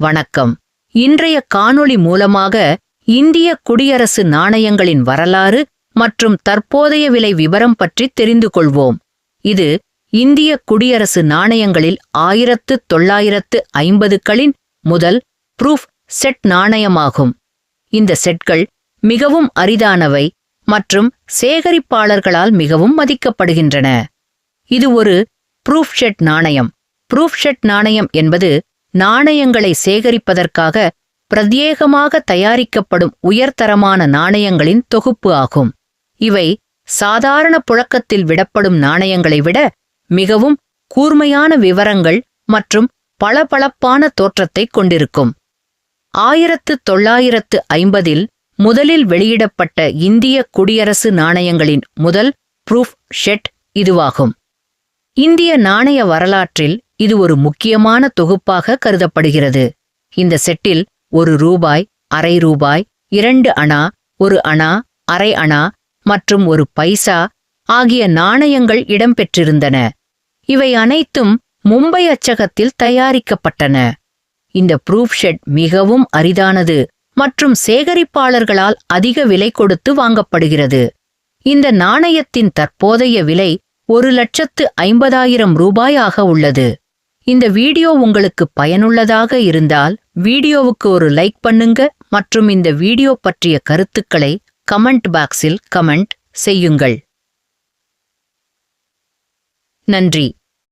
வணக்கம். இன்றைய காணொளி மூலமாக இந்திய குடியரசு நாணயங்களின் வரலாறு மற்றும் தற்போதைய விலை விவரம் பற்றி தெரிந்து கொள்வோம். இது இந்திய குடியரசு நாணயங்களில் 1950களின் முதல் ப்ரூஃப் செட் நாணயமாகும். இந்த செட்கள் மிகவும் அரிதானவை மற்றும் சேகரிப்பாளர்களால் மிகவும் மதிக்கப்படுகின்றன. இது ஒரு ப்ரூஃப் செட் நாணயம். ப்ரூஃப் செட் நாணயம் என்பது நாணயங்களை சேகரிப்பதற்காக பிரத்யேகமாக தயாரிக்கப்படும் உயர்தரமான நாணயங்களின் தொகுப்பு ஆகும். இவை சாதாரண புழக்கத்தில் விடப்படும் நாணயங்களை விட மிகவும் கூர்மையான விவரங்கள் மற்றும் பளபளப்பான தோற்றத்தைக் கொண்டிருக்கும். 1950இல் முதலில் வெளியிடப்பட்ட இந்திய குடியரசு நாணயங்களின் முதல் ப்ரூஃப் செட் இதுவாகும். இந்திய நாணய வரலாற்றில் இது ஒரு முக்கியமான தொகுப்பாக கருதப்படுகிறது. இந்த செட்டில் 1 ரூபாய், அரை ரூபாய், 2 அணா, 1 அணா, அரை அணா மற்றும் 1 பைசா ஆகிய நாணயங்கள் இடம்பெற்றிருந்தன. இவை அனைத்தும் மும்பை அச்சகத்தில் தயாரிக்கப்பட்டன. இந்த ப்ரூஃப் ஷெட் மிகவும் அரிதானது மற்றும் சேகரிப்பாளர்களால் அதிக விலை கொடுத்து வாங்கப்படுகிறது. இந்த நாணயத்தின் தற்போதைய விலை 1,50,000 ரூபாயாக உள்ளது. இந்த வீடியோ உங்களுக்கு பயனுள்ளதாக இருந்தால் வீடியோவுக்கு ஒரு லைக் பண்ணுங்க மற்றும் இந்த வீடியோ பற்றிய கருத்துக்களை கமெண்ட் பாக்ஸில் கமெண்ட் செய்யுங்கள். நன்றி.